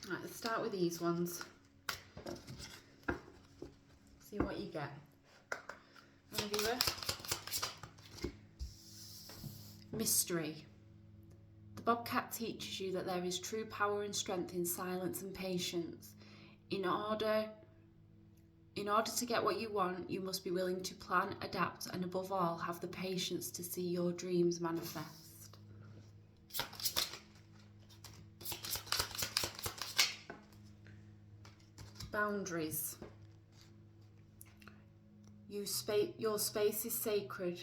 Right, let's start with these ones. See what you get. Viewer. Mystery. The Bobcat teaches you that there is true power and strength in silence and patience. In order to get what you want, you must be willing to plan, adapt, and above all, have the patience to see your dreams manifest. Boundaries. Your space is sacred.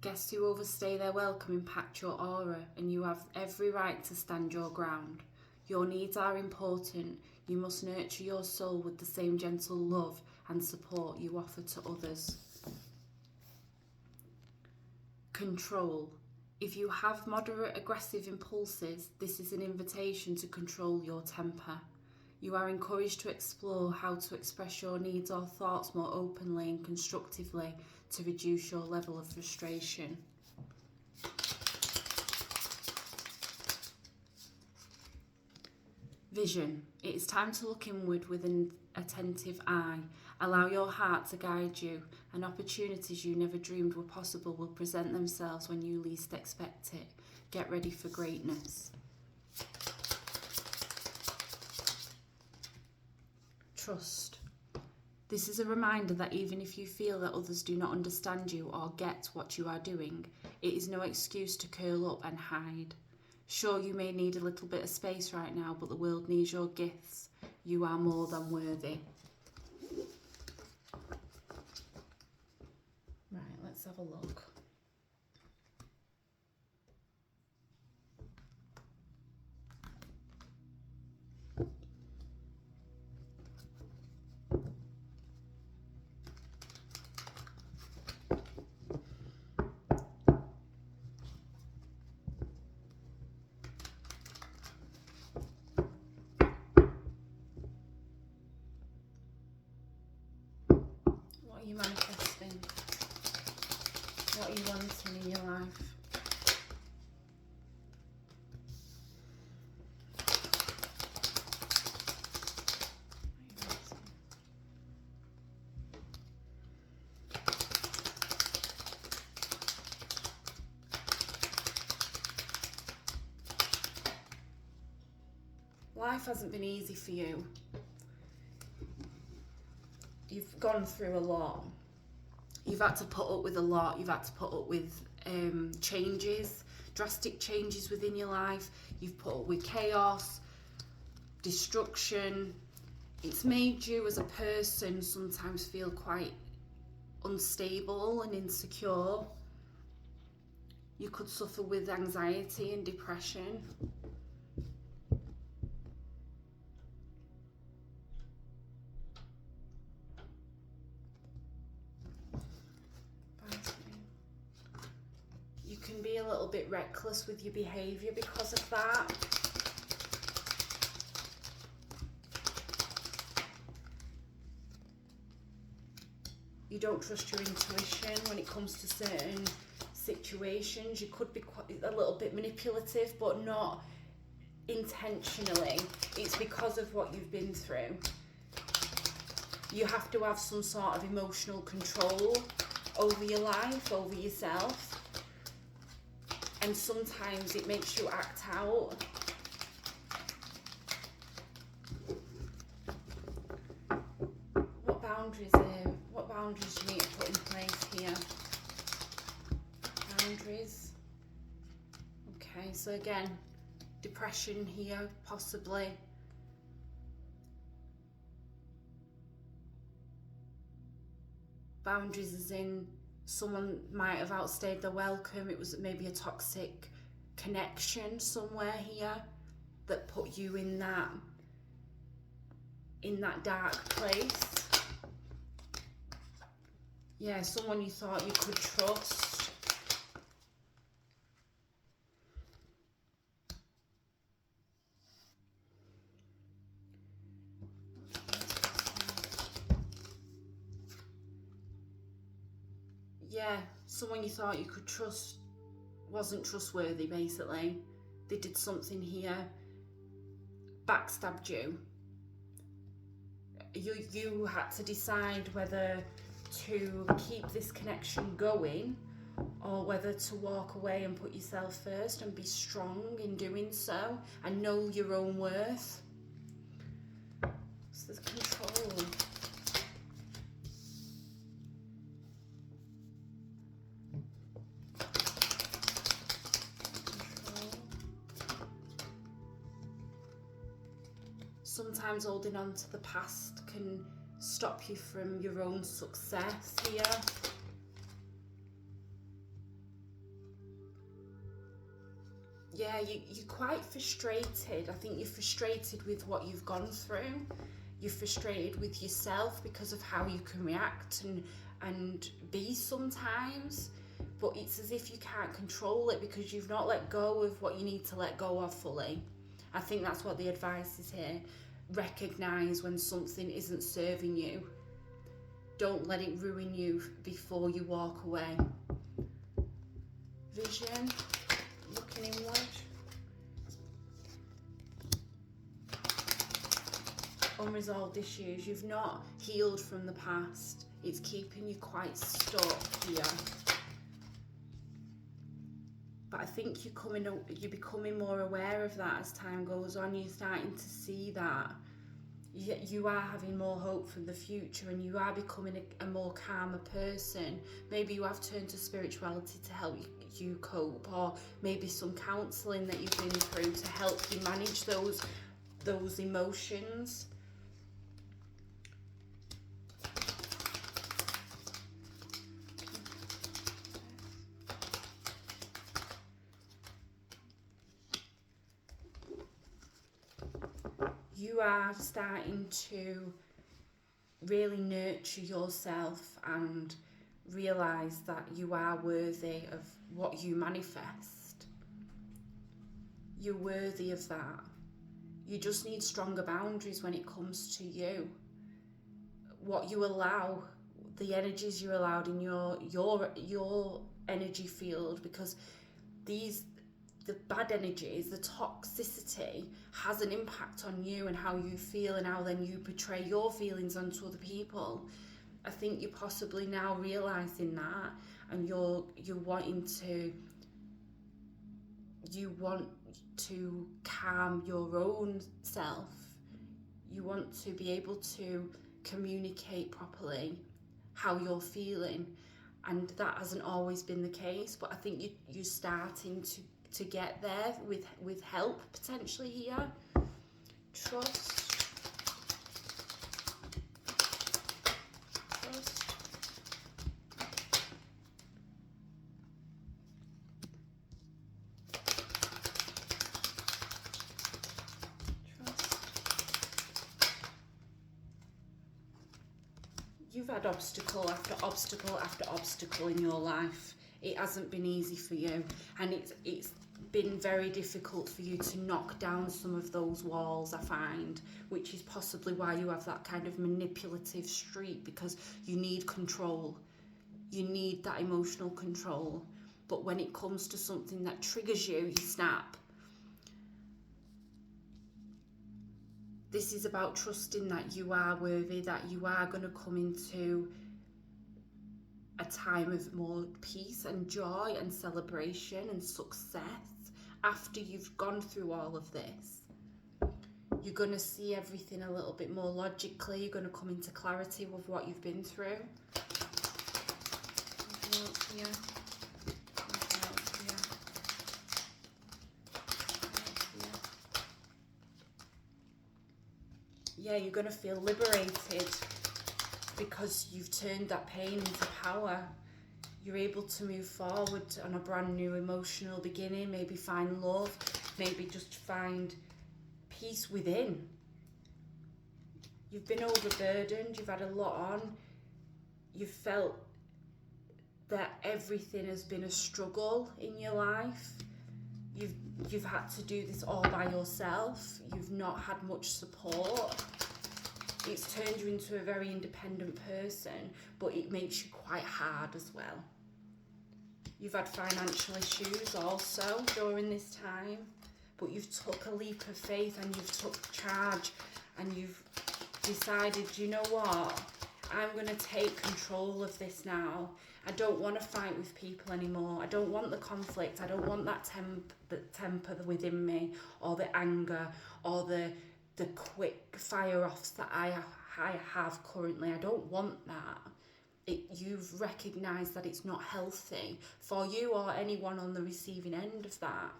Guests who overstay their welcome impact your aura, and you have every right to stand your ground. Your needs are important. You must nurture your soul with the same gentle love and support you offer to others. Control. If you have moderate aggressive impulses, this is an invitation to control your temper. You are encouraged to explore how to express your needs or thoughts more openly and constructively to reduce your level of frustration. Vision. It is time to look inward with an attentive eye. Allow your heart to guide you, and opportunities you never dreamed were possible will present themselves when you least expect it. Get ready for greatness. Trust. This is a reminder that even if you feel that others do not understand you or get what you are doing, it is no excuse to curl up and hide. Sure, you may need a little bit of space right now, but the world needs your gifts. You are more than worthy. Right, let's have a look. What are you manifesting? What are you wanting in your life? Life hasn't been easy for you. You've gone through a lot. You've had to put up with a lot. You've had to put up with changes, drastic changes within your life. You've put up with chaos, destruction. It's made you as a person sometimes feel quite unstable and insecure. You could suffer with anxiety and depression. You can be a little bit reckless with your behaviour because of that. You don't trust your intuition when it comes to certain situations. You could be quite a little bit manipulative, but not intentionally. It's because of what you've been through. You have to have some sort of emotional control over your life, over yourself. And sometimes it makes you act out. What boundaries do you need to put in place here? Boundaries. Okay, so again, depression here, possibly. Boundaries as in someone might have outstayed their welcome. It was maybe a toxic connection somewhere here that put you in that dark place. Yeah, someone you thought you could trust. Yeah, someone you thought you could trust wasn't trustworthy, basically. They did something here backstabbed you. You had to decide whether to keep this connection going or whether to walk away and put yourself first and be strong in doing so and know your own worth. So there's control. Sometimes holding on to the past can stop you from your own success here. Yeah, you're quite frustrated. I think you're frustrated with what you've gone through. You're frustrated with yourself because of how you can react and be sometimes. But it's as if you can't control it because you've not let go of what you need to let go of fully. I think that's what the advice is here. Recognise when something isn't serving you. Don't let it ruin you before you walk away. Vision, looking inward. Unresolved issues. You've not healed from the past. It's keeping you quite stuck here. But I think you're becoming more aware of that as time goes on. You're starting to see that you are having more hope for the future and you are becoming a more calmer person. Maybe you have turned to spirituality to help you cope, or maybe some counselling that you've been through to help you manage those emotions. You are starting to really nurture yourself and realise that you are worthy of what you manifest. You're worthy of that. You just need stronger boundaries when it comes to you. What you allow, the energies you're allowed in your energy field, because the bad energies, the toxicity has an impact on you and how you feel and how then you portray your feelings onto other people. I think you're possibly now realising that, and you want to calm your own self. You want to be able to communicate properly how you're feeling, and that hasn't always been the case, but I think you're starting to get there with help potentially here. Trust. You've had obstacle after obstacle after obstacle in your life. It hasn't been easy for you, and it's been very difficult for you to knock down some of those walls, I find, which is possibly why you have that kind of manipulative streak, because you need control. You need that emotional control. But when it comes to something that triggers you, you snap. This is about trusting that you are worthy, that you are going to come into a time of more peace and joy and celebration and success after you've gone through all of this. You're going to see everything a little bit more logically. You're going to come into clarity with what you've been through. Yeah, you're going to feel liberated because you've turned that pain into power. You're able to move forward on a brand new emotional beginning, maybe find love, maybe just find peace within. You've been overburdened, you've had a lot on, you've felt that everything has been a struggle in your life. You've had to do this all by yourself. You've not had much support. It's turned you into a very independent person, but it makes you quite hard as well. You've had financial issues also during this time, but you've took a leap of faith and you've took charge and you've decided, you know what, I'm going to take control of this now. I don't want to fight with people anymore. I don't want the conflict. I don't want that temper within me, or the anger, or the quick fire-offs that I have currently. I don't want that. You've recognised that it's not healthy for you or anyone on the receiving end of that.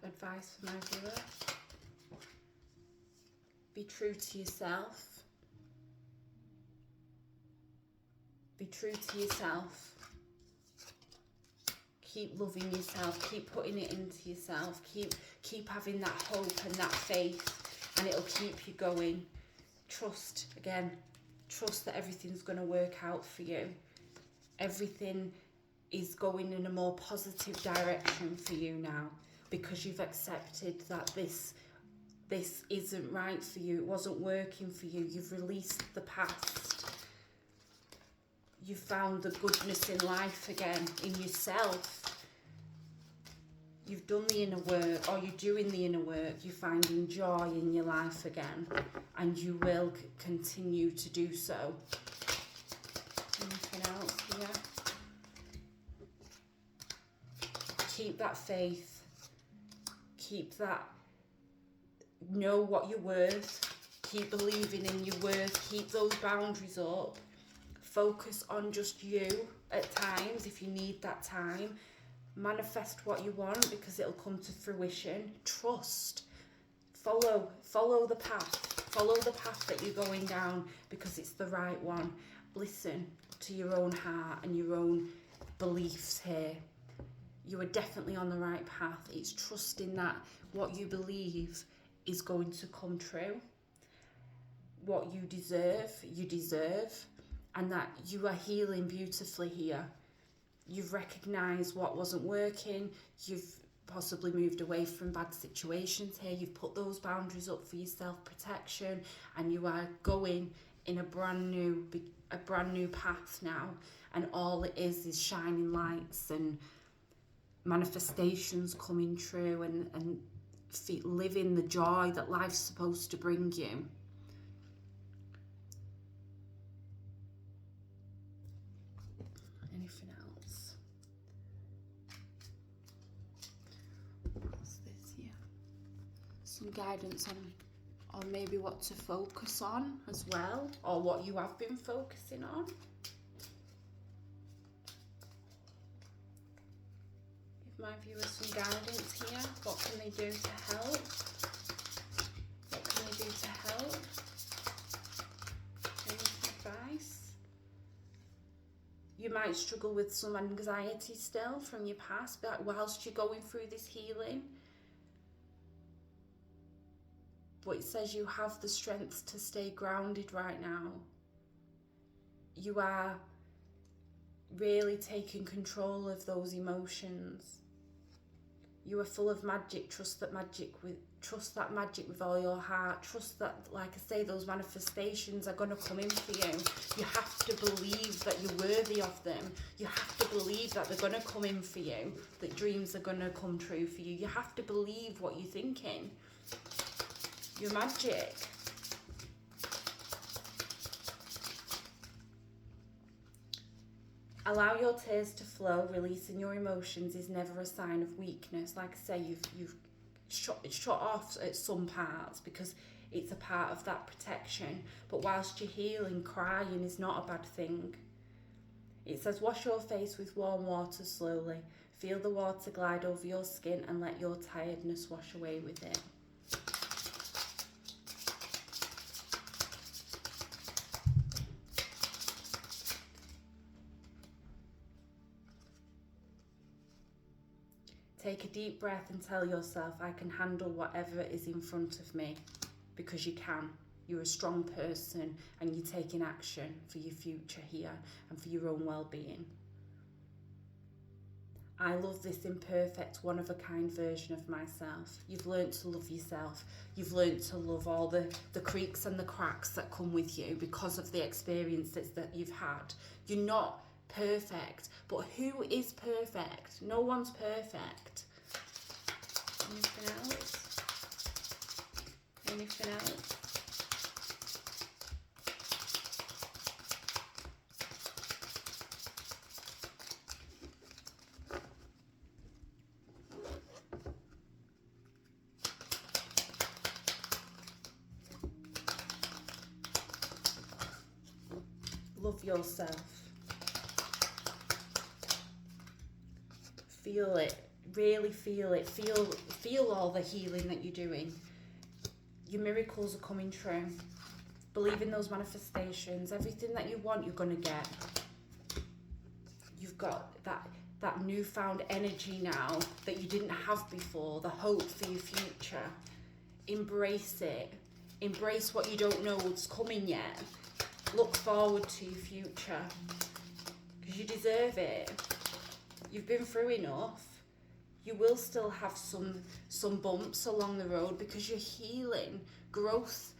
Advice for my viewer: be true to yourself. Be true to yourself. Keep loving yourself. Keep putting it into yourself. Keep having that hope and that faith, and it'll keep you going. Trust, again, trust that everything's going to work out for you. Everything is going in a more positive direction for you now, because you've accepted that this isn't right for you. It wasn't working for you. You've released the past. You've found the goodness in life again, in yourself. You've done the inner work, or you're doing the inner work. You're finding joy in your life again, and you will continue to do so. Anything else here? Keep that faith. Keep that. Know what you're worth. Keep believing in your worth. Keep those boundaries up. Focus on just you at times if you need that time. Manifest what you want, because it'll come to fruition. Trust. Follow the path. Follow the path that you're going down, because it's the right one. Listen to your own heart and your own beliefs here. You are definitely on the right path. It's trusting that what you believe is going to come true. What you deserve, and that you are healing beautifully here. You've recognised what wasn't working. You've possibly moved away from bad situations here. You've put those boundaries up for your self-protection, and you are going in a brand new path now. And all it is shining lights and manifestations coming true, and living the joy that life's supposed to bring you. Anything else? What's this here? Some guidance on maybe what to focus on as well, or what you have been focusing on. Give my viewers some guidance here. What can they do to help? What can they do to help? Any advice? You might struggle with some anxiety still from your past, but whilst you're going through this healing. But it says you have the strength to stay grounded right now. You are really taking control of those emotions. You are full of magic. Trust that magic with all your heart. Trust that, like I say, those manifestations are going to come in for you. You have to believe that you're worthy of them. You have to believe that they're going to come in for you, that dreams are going to come true for you. You have to believe what you're thinking. You're magic. Allow your tears to flow. Releasing your emotions is never a sign of weakness. Like I say, you've shut off at some parts because it's a part of that protection. But whilst you're healing, crying is not a bad thing. It says, wash your face with warm water slowly. Feel the water glide over your skin and let your tiredness wash away with it. Take a deep breath and tell yourself, I can handle whatever is in front of me, because you can. You're a strong person and you're taking action for your future here and for your own well-being. I love this imperfect, one-of-a-kind version of myself. You've learned to love yourself. You've learned to love all the creaks and the cracks that come with you because of the experiences that you've had. You're not perfect, but who is perfect? No one's perfect. Anything else? Anything else? Love yourself. Feel it. Really feel it. Feel all the healing that you're doing. Your miracles are coming true. Believe in those manifestations. Everything that you want, you're going to get. You've got that newfound energy now that you didn't have before. The hope for your future. Embrace it. Embrace what you don't know what's coming yet. Look forward to your future, because you deserve it. You've been through enough. You will still have some bumps along the road because you're healing. Growth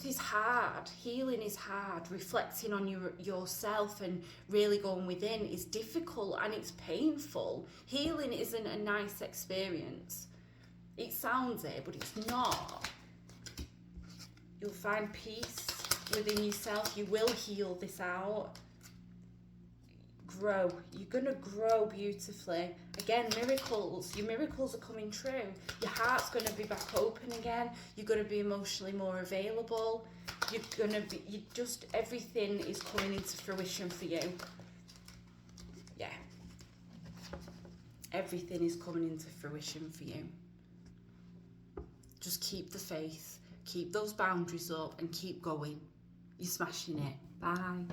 is hard. Healing is hard. Reflecting on yourself and really going within is difficult and it's painful. Healing isn't a nice experience. It sounds it, but it's not. You'll find peace within yourself. You will heal this out. Grow. You're going to grow beautifully. Again, miracles. Your miracles are coming true. Your heart's going to be back open again. You're going to be emotionally more available. You're going to be, everything is coming into fruition for you. Yeah. Everything is coming into fruition for you. Just keep the faith. Keep those boundaries up and keep going. You're smashing it. Bye.